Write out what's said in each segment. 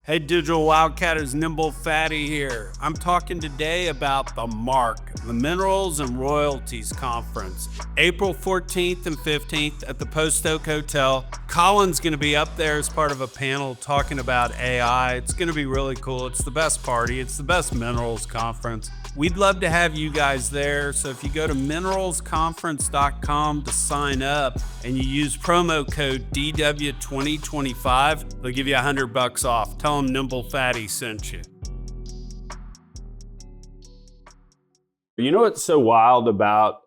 Hey, Digital Wildcatters, Nimble Fatty here. I'm talking today about the MARC, the Minerals and Royalties Conference, April 14th and 15th at the Post Oak Hotel. Colin's going to be up there as part of a panel talking about AI. It's going to be really cool. It's the best party. It's the best minerals conference. We'd love to have you guys there. So if you go to mineralsconference.com to sign up and you use promo code DW2025, they'll give you $100 off. Tell them Nimble Fatty sent you. You know what's so wild about,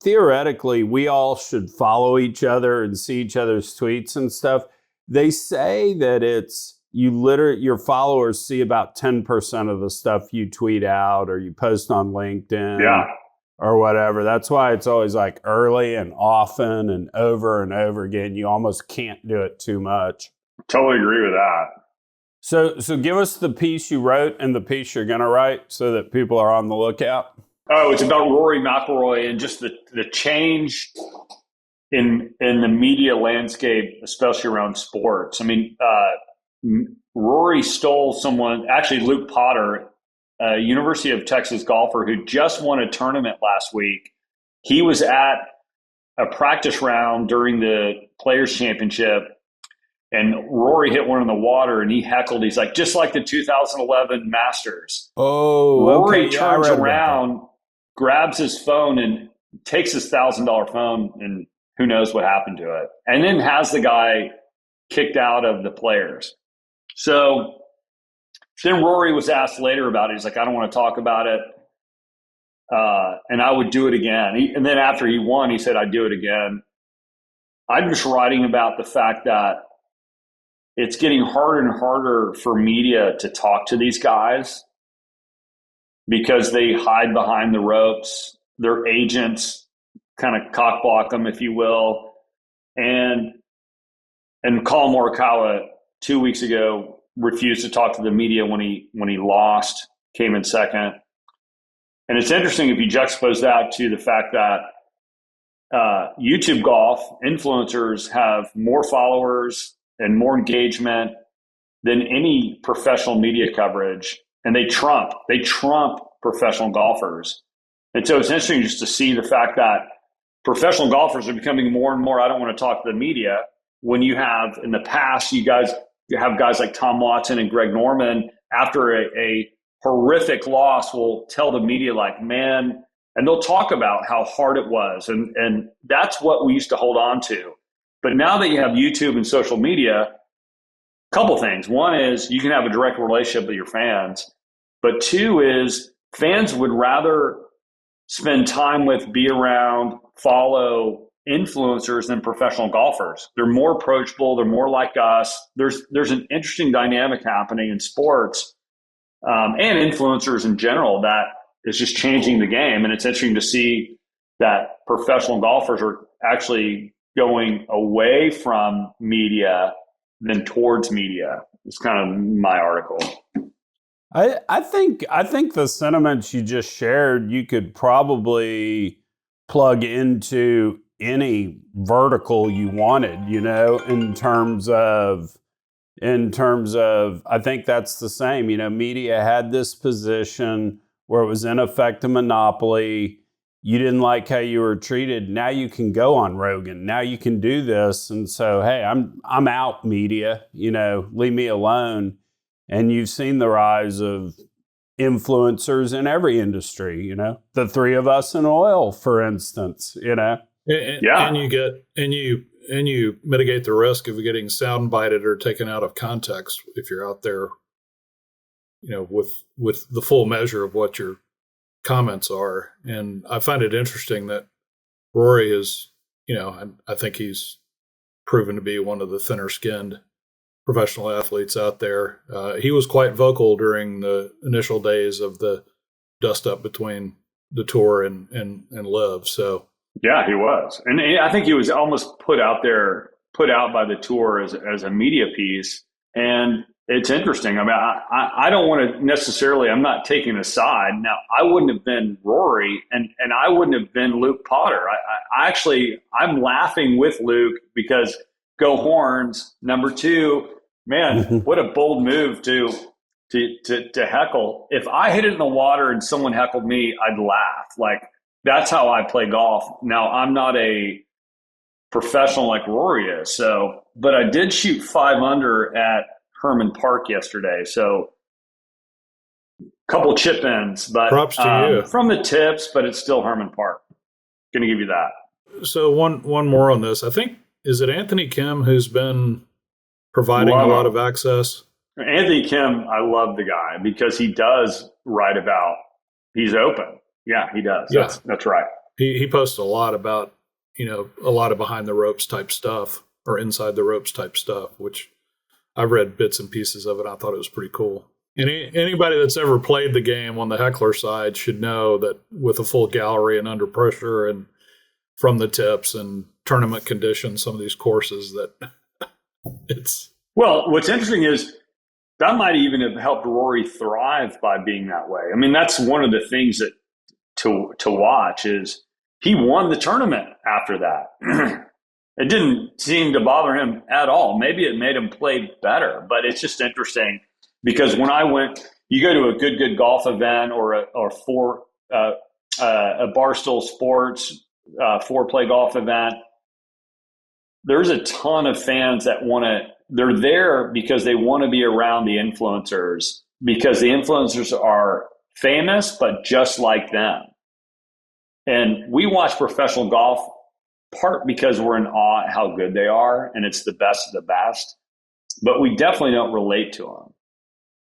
theoretically, we all should follow each other and see each other's tweets and stuff. They say that it's, your followers see about 10% of the stuff you tweet out or you post on LinkedIn or whatever. That's why it's always like early and often and over again. You almost can't do it too much. Totally agree with that. So give us the piece you wrote and the piece you're going to write so that people are on the lookout. Oh, it's about Rory McIlroy and just the change in the media landscape, especially around sports. I mean, Rory stole actually Luke Potter, a University of Texas golfer who just won a tournament last week. He was at a practice round during the Players Championship, and Rory hit one in the water, and he heckled. He's like, just like the 2011 Masters. Oh, Rory turns around, grabs his phone, and takes his $1,000 phone, and who knows what happened to it, and then has the guy kicked out of the Players. So then Rory was asked later about it. He's like, I don't want to talk about it. And I would do it again. And then after he won, he said, I'd do it again. I'm just writing about the fact that it's getting harder and harder for media to talk to these guys because they hide behind the ropes. Their agents kind of cockblock them, if you will. And Colin Morikawa 2 weeks ago refused to talk to the media when he lost, came in second. And it's interesting if you juxtapose that to the fact that YouTube golf influencers have more followers and more engagement than any professional media coverage, and they trump professional golfers. And so it's interesting just to see the fact that professional golfers are becoming more and more, I don't want to talk to the media, when you have in the past, you have guys like Tom Watson and Greg Norman, after a horrific loss, will tell the media like, man, and they'll talk about how hard it was. And that's what we used to hold on to. But now that you have YouTube and social media, a couple things. One is you can have a direct relationship with your fans. But two is fans would rather spend time with, be around, follow influencers than professional golfers. They're more approachable. They're more like us. There's an interesting dynamic happening in sports and influencers in general that is just changing the game. And it's interesting to see that professional golfers are actually going away from media than towards media. It's kind of my article. I think the sentiments you just shared, you could probably plug into any vertical you wanted, in terms of, I think that's the same. Media had this position where it was in effect a monopoly. You didn't like how you were treated. Now you can go on Rogan. Now you can do this. And so, hey, I'm out, media, leave me alone. And you've seen the rise of influencers in every industry, the three of us in oil, for instance, And you mitigate the risk of getting soundbited or taken out of context if you're out there, with the full measure of what your comments are. And I find it interesting that Rory is, I think he's proven to be one of the thinner skinned professional athletes out there. He was quite vocal during the initial days of the dust up between the tour and Live. So yeah, he was. And I think he was almost put out by the tour as a media piece. And it's interesting. I mean, I don't want to necessarily, I'm not taking a side. Now, I wouldn't have been Rory and I wouldn't have been Luke Potter. I'm laughing with Luke because go Horns. Number two, Man, what a bold move to heckle. If I hit it in the water and someone heckled me, I'd laugh. Like, that's how I play golf. Now, I'm not a professional like Rory is, but I did shoot 5 under at Herman Park yesterday. So a couple chip ins, but props to you from the tips, but it's still Herman Park. Going to give you that. So one more on this. I think, is it Anthony Kim who's been providing a lot of access? Anthony Kim, I love the guy because he does write about, he's open. Yeah, he does. Yeah. That's right. He posts a lot about, a lot of behind the ropes type stuff or inside the ropes type stuff, which I've read bits and pieces of it. I thought it was pretty cool. Anybody that's ever played the game on the heckler side should know that with a full gallery and under pressure and from the tips and tournament conditions, some of these courses that it's. Well, what's interesting is that might even have helped Rory thrive by being that way. I mean, that's one of the things that to watch is he won the tournament after that. It didn't seem to bother him at all. Maybe it made him play better, but it's just interesting because when I went, you go to a good golf event or a Barstool Sports 4-play golf event, there's a ton of fans that they're there because they want to be around the influencers because the influencers are famous, but just like them. And we watch professional golf part because we're in awe at how good they are and it's the best of the best, but we definitely don't relate to them.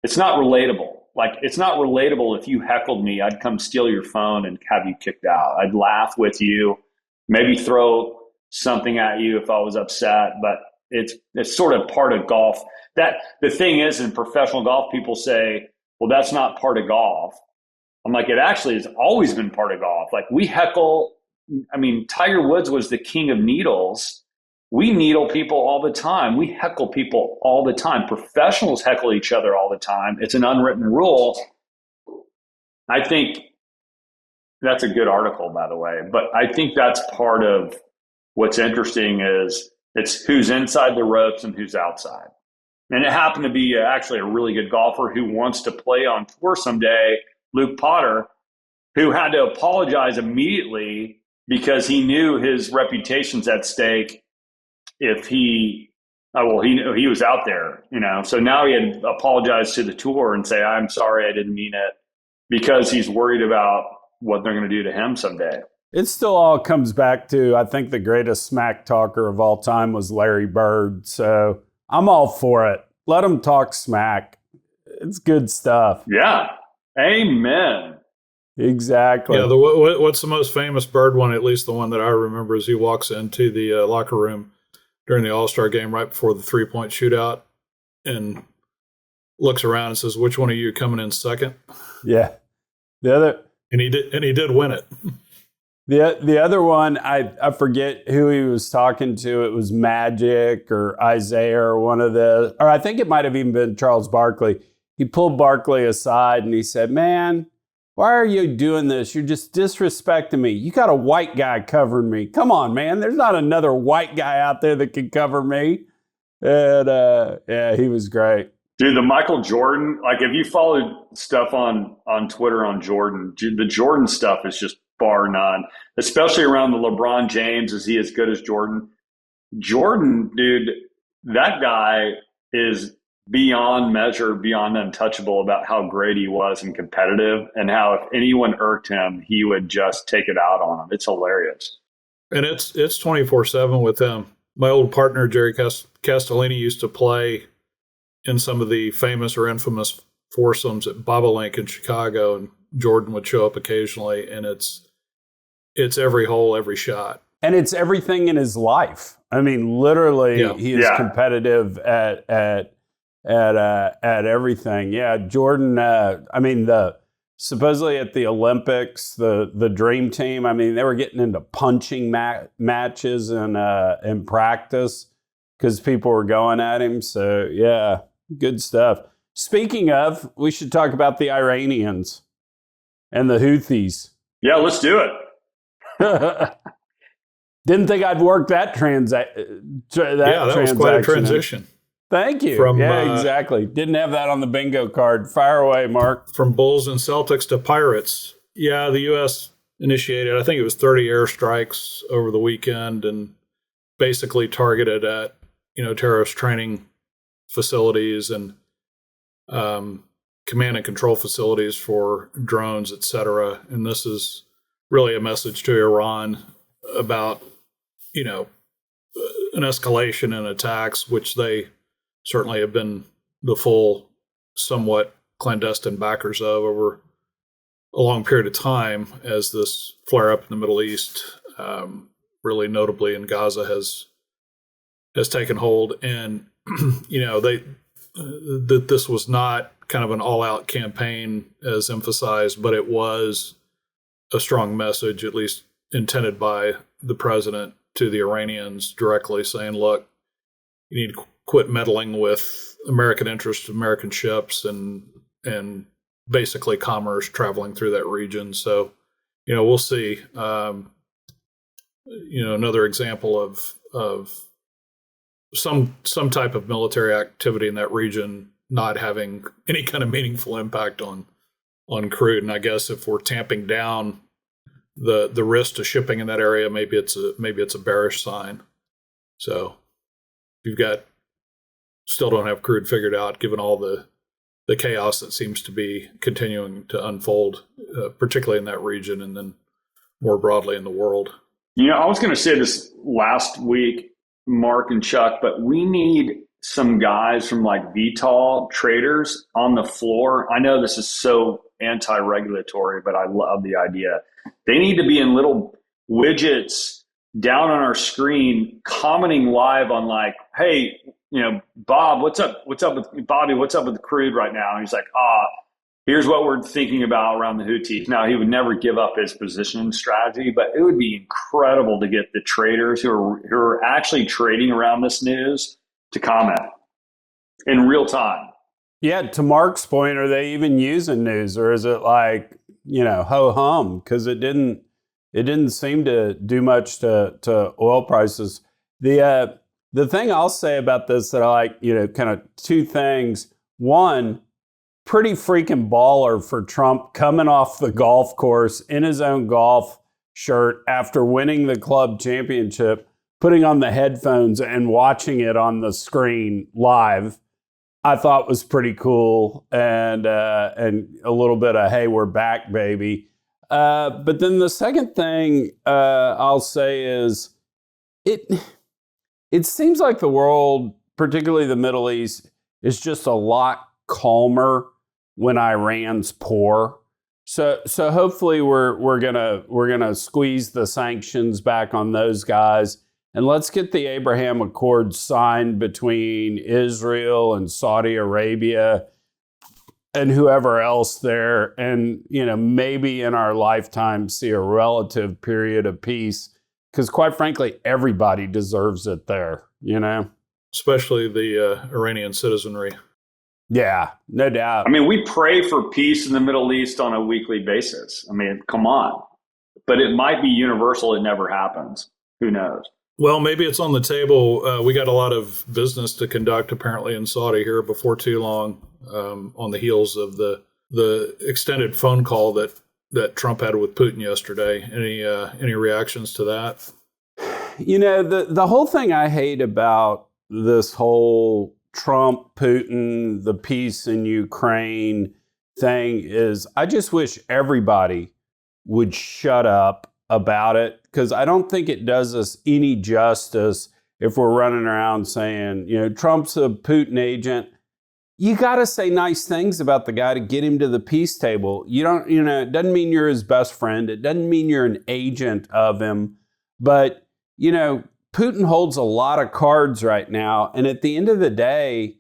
It's not relatable. Like, it's not relatable if you heckled me, I'd come steal your phone and have you kicked out. I'd laugh with you, maybe throw something at you if I was upset, but it's sort of part of golf. That the thing is, in professional golf, people say, well, that's not part of golf. I'm like, it actually has always been part of golf. Like, we heckle. I mean, Tiger Woods was the king of needles. We needle people all the time. We heckle people all the time. Professionals heckle each other all the time. It's an unwritten rule. I think that's a good article, by the way. But I think that's part of what's interesting is it's who's inside the ropes and who's outside. And it happened to be actually a really good golfer who wants to play on tour someday, Luke Potter, who had to apologize immediately because he knew his reputation's at stake if he was out there, So now he had apologized to the tour and say, I'm sorry, I didn't mean it, because he's worried about what they're going to do to him someday. It still all comes back to, I think the greatest smack talker of all time was Larry Bird. So I'm all for it. Let him talk smack. It's good stuff. Yeah. Amen. Exactly. Yeah. What's the most famous Bird one? At least the one that I remember is he walks into the locker room during the All-Star game right before the 3-point shootout and looks around and says, "Which one of you coming in second?" Yeah. The other, and he did win it. The other one, I forget who he was talking to. It was Magic or Isaiah or one of the, or I think it might have even been Charles Barkley. He pulled Barkley aside and he said, "Man, why are you doing this? You're just disrespecting me. You got a white guy covering me. Come on, man. There's not another white guy out there that can cover me." And yeah, he was great. Dude, the Michael Jordan, like if you followed stuff on Twitter on Jordan, the Jordan stuff is just bar none, especially around the LeBron James. Is he as good as Jordan? Jordan, dude, that guy is beyond measure, beyond untouchable about how great he was and competitive, and how if anyone irked him, he would just take it out on them. It's hilarious. And it's 24/7 with him. My old partner, Jerry Castellini, used to play in some of the famous or infamous foursomes at Bobolink in Chicago, and Jordan would show up occasionally, and it's every hole, every shot. And it's everything in his life. I mean, literally, he is competitive at everything. Yeah, Jordan. I mean, supposedly at the Olympics, the Dream Team. I mean, they were getting into punching matches in practice because people were going at him. So yeah, good stuff. Speaking of, we should talk about the Iranians and the Houthis. Yeah, let's do it. Didn't think I'd work that that was quite a transition. Thank you. Exactly. Didn't have that on the bingo card. Fire away, Mark. From Bulls and Celtics to Pirates. Yeah, the U.S. initiated, I think it was 30 airstrikes over the weekend and basically targeted at, terrorist training facilities and command and control facilities for drones, et cetera. And this is really a message to Iran about, an escalation in attacks, which they certainly have been the full, somewhat clandestine backers of over a long period of time as this flare up in the Middle East, really notably in Gaza, has taken hold. And, that this was not kind of an all-out campaign as emphasized, but it was a strong message, at least intended by the president to the Iranians, directly saying, look, you need to quit meddling with American interests, American ships, and basically commerce traveling through that region. So, we'll see. Another example of some type of military activity in that region not having any kind of meaningful impact on crude. And I guess if we're tamping down the risk to shipping in that area, maybe it's a bearish sign. So still don't have crude figured out, given all the chaos that seems to be continuing to unfold, particularly in that region and then more broadly in the world. I was going to say this last week, Mark and Chuck, but we need some guys from like VTOL traders on the floor. I know this is so anti-regulatory, but I love the idea. They need to be in little widgets down on our screen, commenting live on like, hey, Bob, what's up with Bobby? What's up with the crude right now? And he's like, here's what we're thinking about around the Houthis. Now, he would never give up his positioning strategy, but it would be incredible to get the traders who are actually trading around this news to comment in real time. Yeah, to Mark's point, are they even using news, or is it like, ho hum? Because it didn't seem to do much to oil prices. The thing I'll say about this that I like, kind of two things. One, pretty freaking baller for Trump coming off the golf course in his own golf shirt after winning the club championship, putting on the headphones and watching it on the screen live, I thought was pretty cool, and a little bit of, hey, we're back, baby. But then the second thing I'll say is it seems like the world, particularly the Middle East, is just a lot calmer when Iran's poor. So hopefully we're gonna squeeze the sanctions back on those guys, and let's get the Abraham Accords signed between Israel and Saudi Arabia and whoever else there, and maybe in our lifetime see a relative period of peace, because quite frankly everybody deserves it there, especially the Iranian citizenry. Yeah, no doubt. I mean, we pray for peace in the Middle East on a weekly basis. I mean, come on. But it might be universal. It never happens. Who knows? Well, maybe it's on the table. We got a lot of business to conduct apparently in Saudi here before too long, on the heels of the extended phone call that Trump had with Putin yesterday. Any reactions to that? The whole thing I hate about this whole Trump, Putin, the peace in Ukraine thing is I just wish everybody would shut up about it, because I don't think it does us any justice if we're running around saying, Trump's a Putin agent. You got to say nice things about the guy to get him to the peace table. You don't, it doesn't mean you're his best friend. It doesn't mean you're an agent of him. But, Putin holds a lot of cards right now. And at the end of the day,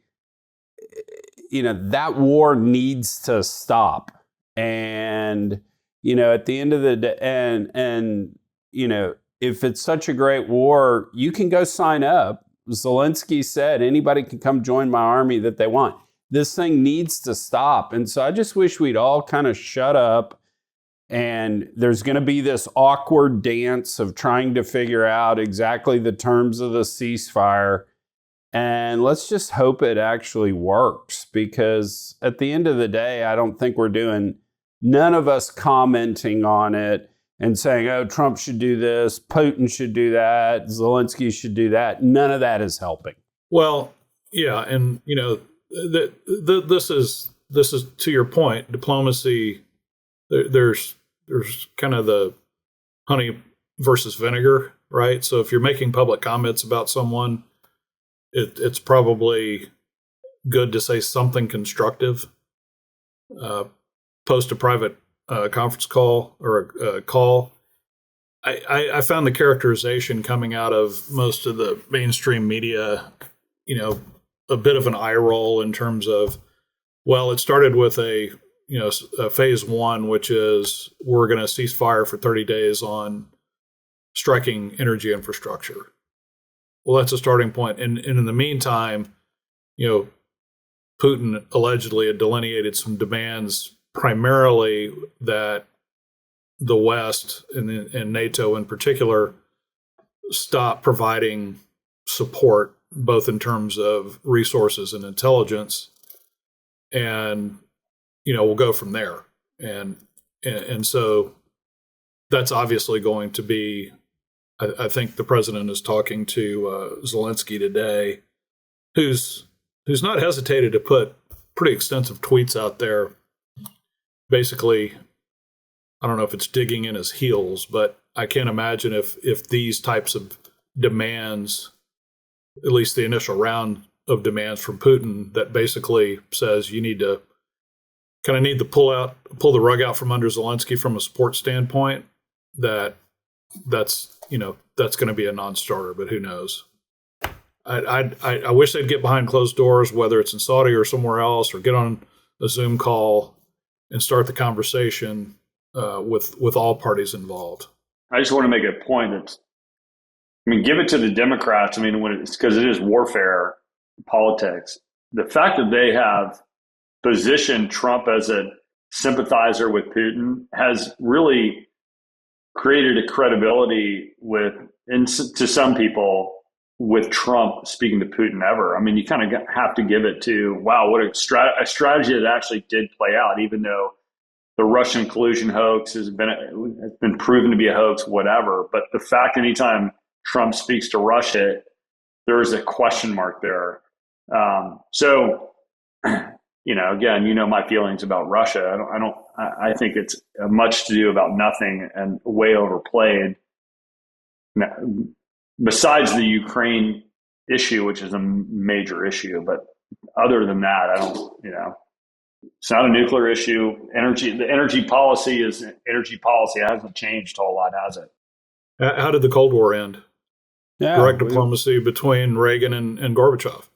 that war needs to stop. And, at the end of the day, and if it's such a great war, you can go sign up. Zelensky said anybody can come join my army that they want. This thing needs to stop. And so I just wish we'd all kind of shut up. And there's going to be this awkward dance of trying to figure out exactly the terms of the ceasefire. And let's just hope it actually works, because at the end of the day, I don't think none of us commenting on it and saying, oh, Trump should do this, Putin should do that, Zelensky should do that. None of that is helping. Well, yeah. And, this is to your point, diplomacy, there's kind of the honey versus vinegar, right? So if you're making public comments about someone, it's probably good to say something constructive. Post a private conference call or a call. I found the characterization coming out of most of the mainstream media, a bit of an eye roll in terms of, well, it started with a phase one, which is we're going to cease fire for 30 days on striking energy infrastructure. Well, that's a starting point. And in the meantime, Putin allegedly had delineated some demands, primarily that the West and NATO in particular stop providing support, both in terms of resources and intelligence. And, we'll go from there. And so that's obviously going to be, I think the president is talking to Zelensky today, who's not hesitated to put pretty extensive tweets out there. Basically, I don't know if it's digging in his heels, but I can't imagine if these types of demands, at least the initial round of demands from Putin, that basically says you need to pull the rug out from under Zelensky from a support standpoint, that's going to be a non-starter, but who knows? I wish they'd get behind closed doors, whether it's in Saudi or somewhere else, or get on a Zoom call and start the conversation with all parties involved. I just want to make a point give it to the Democrats. When it's because it is warfare politics. The fact that they have positioned Trump as a sympathizer with Putin has really created a credibility to some people with Trump speaking to Putin ever. You kind of have to give it to, wow, what a strategy that actually did play out, even though the Russian collusion hoax has been proven to be a hoax, whatever. But the fact anytime Trump speaks to Russia, there is a question mark there. Again, my feelings about Russia. I think it's much to do about nothing and way overplayed. Now, besides the Ukraine issue, which is a major issue, but other than that, it's not a nuclear issue. The energy policy is energy policy. It hasn't changed a whole lot, has it? How did the Cold War end? Yeah, direct diplomacy between Reagan and Gorbachev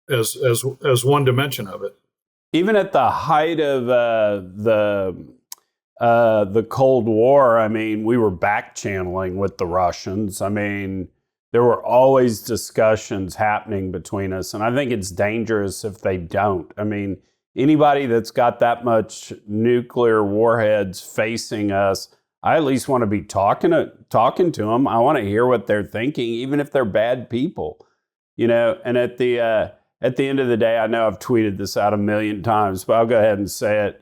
as one dimension of it. Even at the height of the Cold War, we were back channeling with the Russians. There were always discussions happening between us, and I think it's dangerous if they don't. Anybody that's got that much nuclear warheads facing us, I at least want to be talking to them. I want to hear what they're thinking, even if they're bad people, And at the end of the day, I know I've tweeted this out a million times, but I'll go ahead and say it.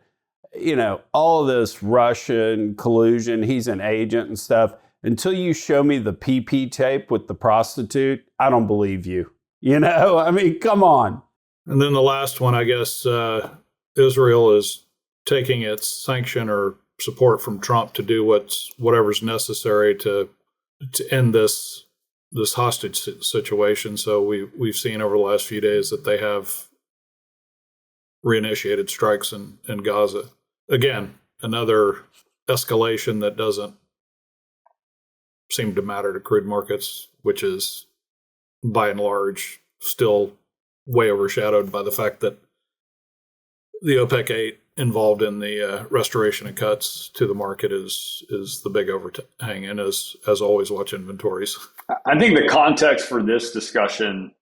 All of this Russian collusion, he's an agent and stuff. Until you show me the PP tape with the prostitute, I don't believe you. Come on. And then the last one, I guess, Israel is taking its sanction or support from Trump to do whatever's necessary to end this hostage situation. So we've seen over the last few days that they have reinitiated strikes in Gaza. Again, another escalation that doesn't seem to matter to crude markets, which is by and large still way overshadowed by the fact that the OPEC 8 involved in the restoration of cuts to the market is the big overhang, and as always, watch inventories. I think the context for this discussion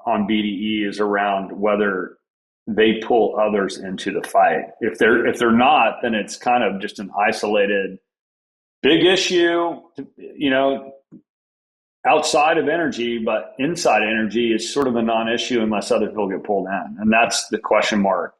on BDE is around whether they pull others into the fight. If they're not, then it's kind of just an isolated big issue. outside of energy, but inside energy is sort of a non-issue unless other people get pulled in. And that's the question mark.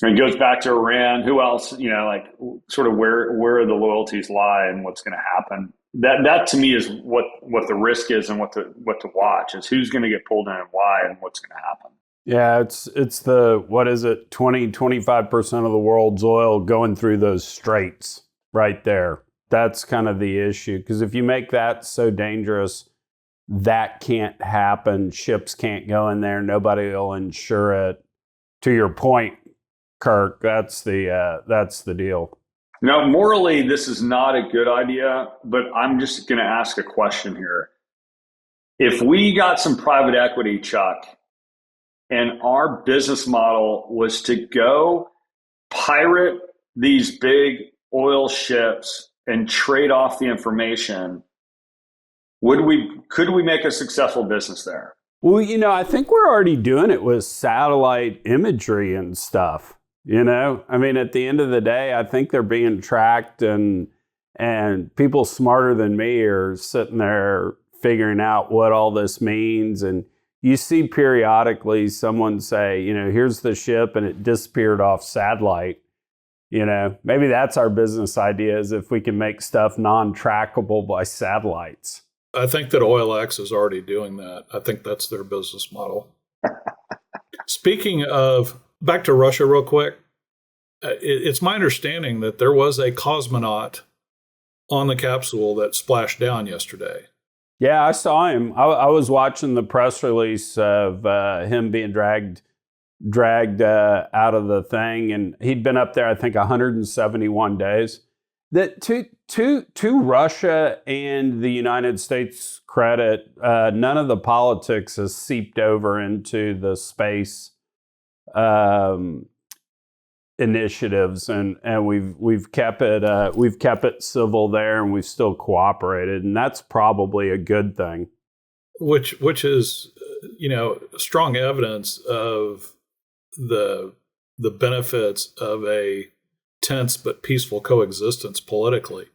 And it goes back to Iran. Who else, like sort of where the loyalties lie and what's going to happen. That to me is what the risk is and what to watch is who's going to get pulled in and why and what's going to happen. Yeah, it's the, 25% of the world's oil going through those straits right there. That's kind of the issue. Because if you make that so dangerous, that can't happen. Ships can't go in there. Nobody will insure it. To your point, Kirk, that's the deal. Now, morally, this is not a good idea, but I'm just going to ask a question here. If we got some private equity, Chuck, and our business model was to go pirate these big oil ships and trade off the information, could we make a successful business there? Well, I think we're already doing it with satellite imagery and stuff. I mean, at the end of the day, I think they're being tracked, and people smarter than me are sitting there figuring out what all this means. And you see periodically someone say, here's the ship and it disappeared off satellite. Maybe that's our business idea, is if we can make stuff non-trackable by satellites. I think that OilX is already doing that. I think that's their business model. Speaking of, back to Russia real quick, it's my understanding that there was a cosmonaut on the capsule that splashed down yesterday. Yeah, I saw him. I was watching the press release of him being dragged out of the thing, and he'd been up there, I think, 171 days. That to Russia and the United States credit, none of the politics has seeped over into the space initiatives, and we've kept it civil there, and we've still cooperated, and that's probably a good thing. Which is strong evidence of the benefits of a tense but peaceful coexistence politically,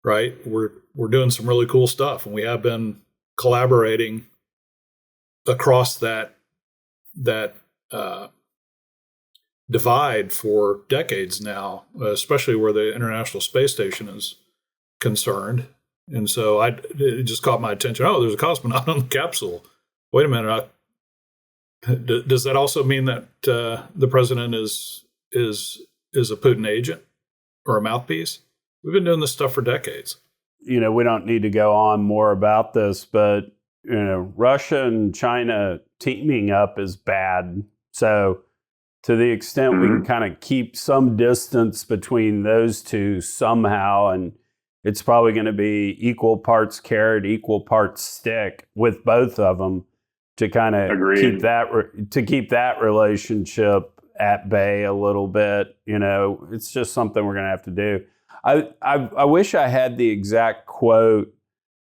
right? We're doing some really cool stuff, and we have been collaborating across that divide for decades now, especially where the International Space Station is concerned. And so it just caught my attention. Oh, there's a cosmonaut on the capsule. Wait a minute. Does that also mean that the president is a Putin agent or a mouthpiece? We've been doing this stuff for decades. We don't need to go on more about this, but Russia and China teaming up is bad. So to the extent we can kind of keep some distance between those two somehow, and it's probably going to be equal parts carrot, equal parts stick with both of them to kind of keep that relationship at bay a little bit. It's just something we're going to have to do. I wish I had the exact quote,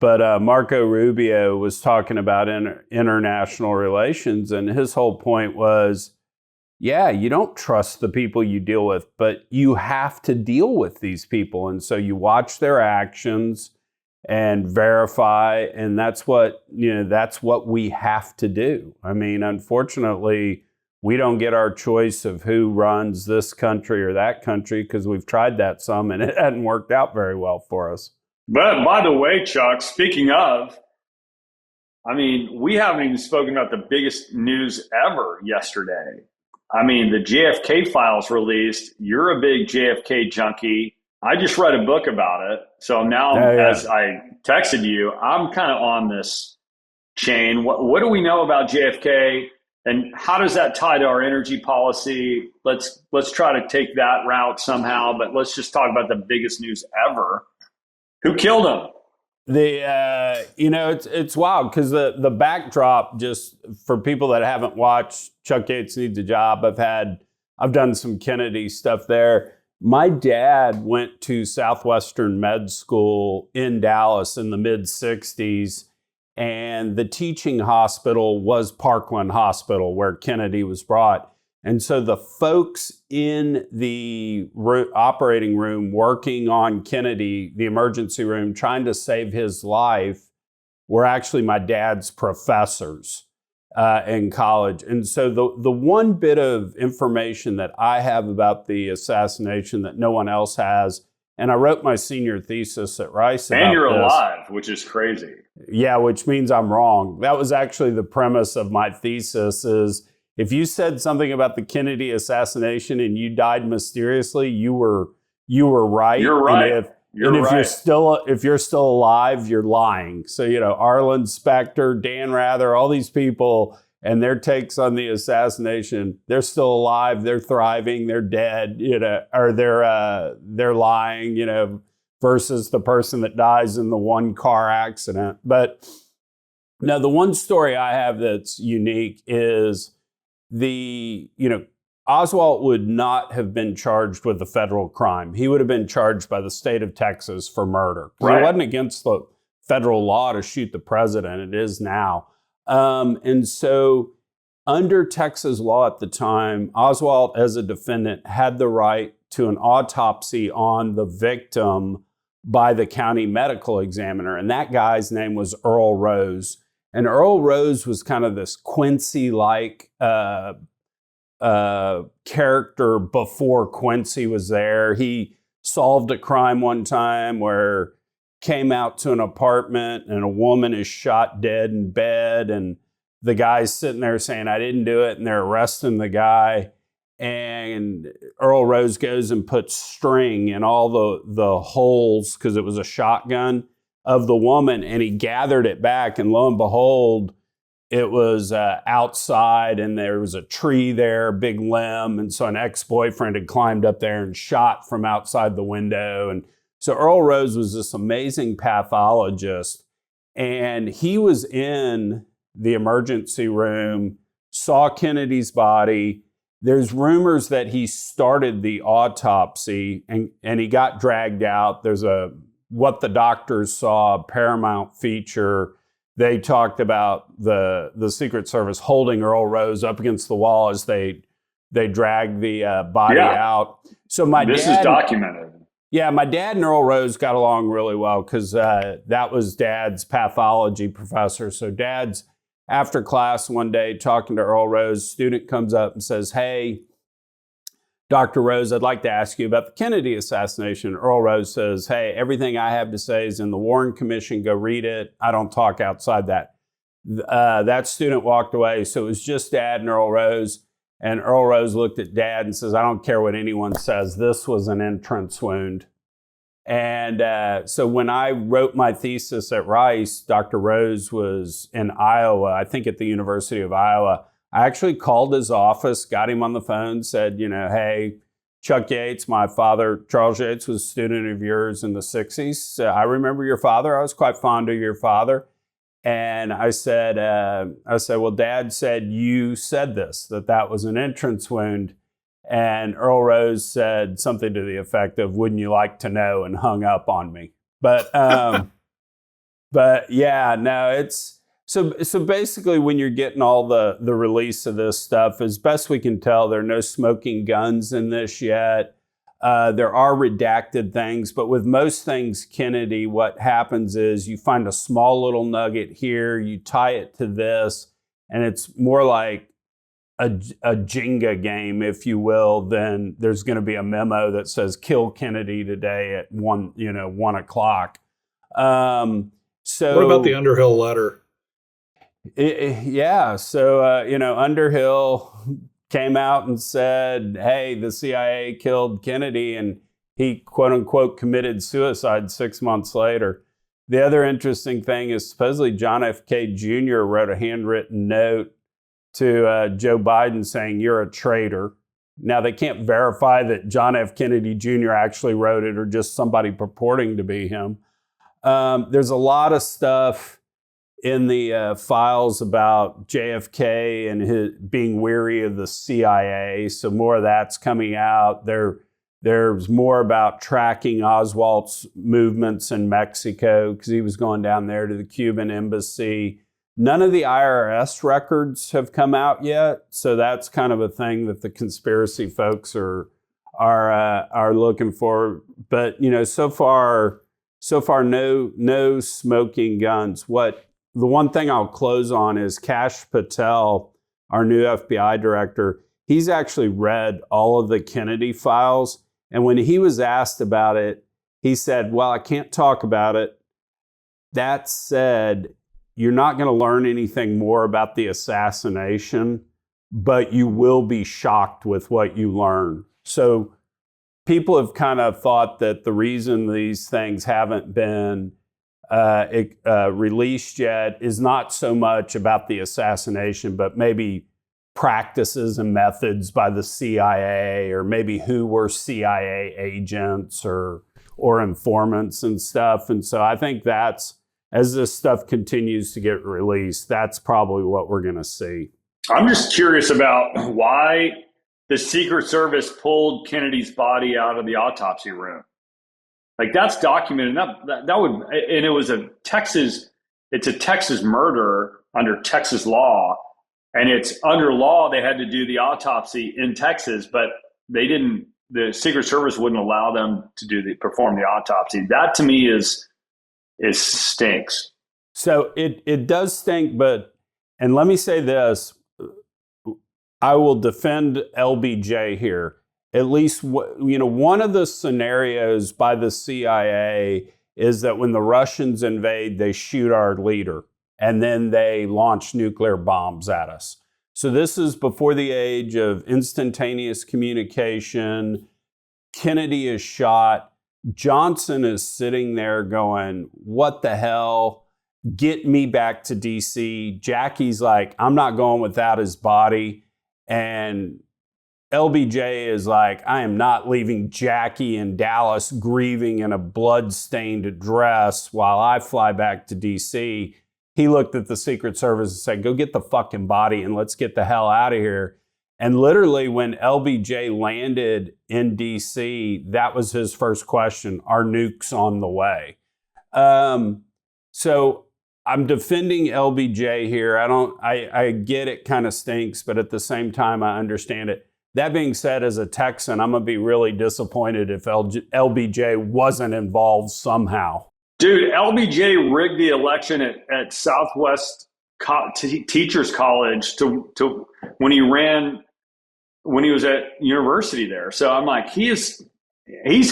but Marco Rubio was talking about international relations, and his whole point was, yeah, you don't trust the people you deal with, but you have to deal with these people. And so you watch their actions and verify, and that's what we have to do. I mean, unfortunately, we don't get our choice of who runs this country or that country, because we've tried that some and it hadn't worked out very well for us. But by the way, Chuck, speaking of, I mean, we haven't even spoken about the biggest news ever yesterday. I mean, the JFK files released. You're a big JFK junkie. I just read a book about it. So now, as I texted you, I'm kind of on this chain. What do we know about JFK, and how does that tie to our energy policy? Let's try to take that route somehow, but let's just talk about the biggest news ever. Who killed him? It's wild because the backdrop, just for people that haven't watched Chuck Yates Needs a Job, I've done some Kennedy stuff there. My dad went to Southwestern Med School in Dallas in the mid-'60s, and the teaching hospital was Parkland Hospital, where Kennedy was brought. And so the folks in the operating room working on Kennedy, the emergency room, trying to save his life, were actually my dad's professors in college. And so the one bit of information that I have about the assassination that no one else has, and I wrote my senior thesis at Rice about this. And you're alive, which is crazy. Yeah, which means I'm wrong. That was actually the premise of my thesis is if you said something about the Kennedy assassination and you died mysteriously, you were right. You're right. And if you're still alive, you're lying. So, Arlen Specter, Dan Rather, all these people and their takes on the assassination, they're still alive, they're thriving, they're dead, or they're lying, versus the person that dies in the one car accident. But now the one story I have that's unique is Oswald would not have been charged with a federal crime. He would have been charged by the state of Texas for murder. Right. It wasn't against the federal law to shoot the president. It is now. And so under Texas law at the time, Oswald, as a defendant, had the right to an autopsy on the victim by the county medical examiner. And that guy's name was Earl Rose. And Earl Rose was kind of this Quincy-like character before Quincy was there. He solved a crime one time where came out to an apartment and a woman is shot dead in bed and the guy's sitting there saying, I didn't do it, and they're arresting the guy. And Earl Rose goes and puts string in all the holes, because it was a shotgun, of the woman, and he gathered it back, and lo and behold, it was outside, and there was a tree there, a big limb, and so an ex-boyfriend had climbed up there and shot from outside the window. And so Earl Rose was this amazing pathologist, and he was in the emergency room, saw Kennedy's body. There's rumors that he started the autopsy and he got dragged out. There's a What the Doctors Saw Paramount feature. They talked about the Secret Service holding Earl Rose up against the wall as they dragged the body out. So this is documented. Yeah, my dad and Earl Rose got along really well because that was Dad's pathology professor. So Dad's after class one day talking to Earl Rose, student comes up and says, hey, Dr. Rose, I'd like to ask you about the Kennedy assassination. Earl Rose says, hey, everything I have to say is in the Warren Commission. Go read it. I don't talk outside that. That student walked away. So it was just Dad and Earl Rose. And Earl Rose looked at Dad and says, I don't care what anyone says. This was an entrance wound. And so when I wrote my thesis at Rice, Dr. Rose was in Iowa, I think at the University of Iowa. I actually called his office, got him on the phone, said, hey, Chuck Yates, my father, Charles Yates, was a student of yours in the 60s. So I remember your father. I was quite fond of your father. And I said, well, Dad said you said this, that was an entrance wound. And Earl Rose said something to the effect of, wouldn't you like to know, and hung up on me. But yeah, no, it's so basically when you're getting all the release of this stuff, as best we can tell, there are no smoking guns in this yet. There are redacted things, but with most things Kennedy, what happens is you find a small little nugget here, you tie it to this, and it's more like a Jenga game, if you will. Then there's going to be a memo that says kill Kennedy today at 1 o'clock. So what about the Underhill letter? Underhill came out and said, hey, the CIA killed Kennedy, and he quote unquote committed suicide 6 months later. The other interesting thing is supposedly John F. K. Jr. wrote a handwritten note to Joe Biden saying, you're a traitor. Now, they can't verify that John F. Kennedy Jr. actually wrote it or just somebody purporting to be him. There's a lot of stuff in the files about JFK and his being weary of the CIA. So more of that's coming out. There's more about tracking Oswald's movements in Mexico because he was going down there to the Cuban embassy. None of the IRS records have come out yet, so that's kind of a thing that the conspiracy folks are looking for. But so far no smoking guns. What the one thing I'll close on is Kash Patel, our new FBI director. He's actually read all of the Kennedy files. And when he was asked about it, he said, well, I can't talk about it. That said, you're not going to learn anything more about the assassination, but you will be shocked with what you learn. So people have kind of thought that the reason these things haven't been released yet is not so much about the assassination, but maybe practices and methods by the CIA, or maybe who were CIA agents or informants and stuff. And so I think that's, as this stuff continues to get released, that's probably what we're going to see. I'm just curious about why the Secret Service pulled Kennedy's body out of the autopsy room. Like, that's documented. That would, and it was it's a Texas murder under Texas law. And it's under law, they had to do the autopsy in Texas, but they didn't, the Secret Service wouldn't allow them to perform the autopsy. That to me is stinks. So it does stink, and let me say this, I will defend LBJ here. At least, one of the scenarios by the CIA is that when the Russians invade, they shoot our leader, and then they launch nuclear bombs at us. So this is before the age of instantaneous communication. Kennedy is shot. Johnson is sitting there going, what the hell? Get me back to DC. Jackie's like, I'm not going without his body. And LBJ is like, I am not leaving Jackie in Dallas grieving in a blood-stained dress while I fly back to DC. He looked at the Secret Service and said, go get the fucking body and let's get the hell out of here. And literally when LBJ landed in DC, that was his first question, are nukes on the way? So I'm defending LBJ here. I get it kind of stinks, but at the same time, I understand it. That being said, as a Texan, I'm going to be really disappointed if LBJ wasn't involved somehow. Dude, LBJ rigged the election at Southwest Teachers College to when he was at university there. So I'm like, he's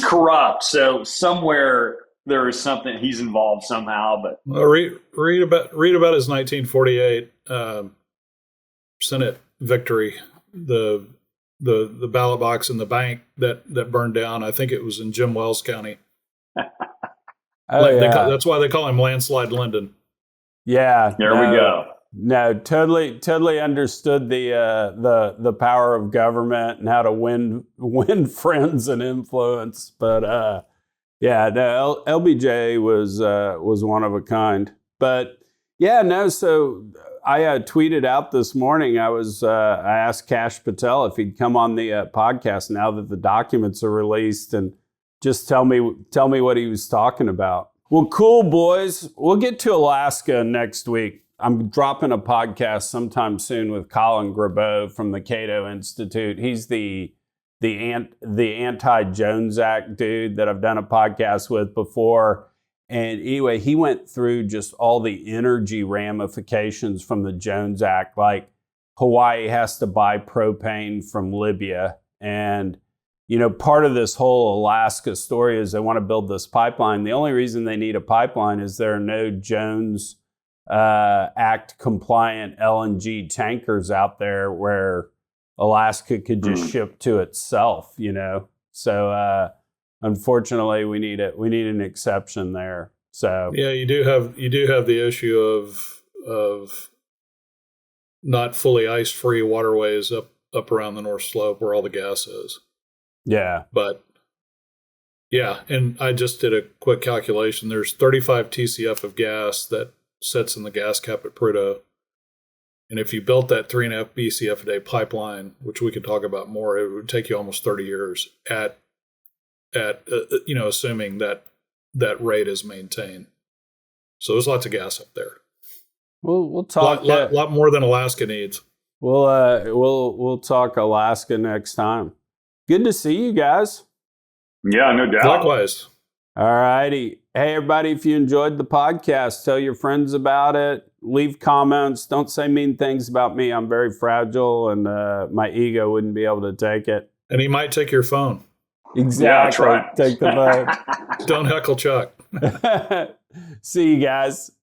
corrupt. So somewhere there is something, he's involved somehow. But read about his 1948 Senate victory, the ballot box in the bank that burned down. I think it was in Jim Wells County. That's why they call him Landslide Lyndon. Yeah, there we go. No, totally understood the power of government and how to win friends and influence. But LBJ was one of a kind. But so I tweeted out this morning. I asked Kash Patel if he'd come on the podcast now that the documents are released and just tell me what he was talking about. Well, cool, boys. We'll get to Alaska next week. I'm dropping a podcast sometime soon with Colin Grabow from the Cato Institute. He's the anti-Jones Act dude that I've done a podcast with before. And anyway, he went through just all the energy ramifications from the Jones Act, like Hawaii has to buy propane from Libya. And part of this whole Alaska story is they want to build this pipeline. The only reason they need a pipeline is there are no Jones Act compliant LNG tankers out there where Alaska could just ship to itself, So unfortunately, we need an exception there. So yeah, you do have the issue of not fully ice-free waterways up around the North Slope where all the gas is. Yeah. But yeah, and I just did a quick calculation. There's 35 TCF of gas that sits in the gas cap at Prudhoe. And if you built that 3.5 BCF a day pipeline, which we could talk about more, it would take you almost 30 years at assuming that rate is maintained. So there's lots of gas up there. We'll talk a lot more than Alaska needs. We'll talk Alaska next time. Good to see you guys. Yeah, no doubt. Likewise. All righty. Hey, everybody, if you enjoyed the podcast, tell your friends about it. Leave comments. Don't say mean things about me. I'm very fragile, and my ego wouldn't be able to take it. And he might take your phone. Exactly. Yeah, take the phone. Don't heckle Chuck. See you guys.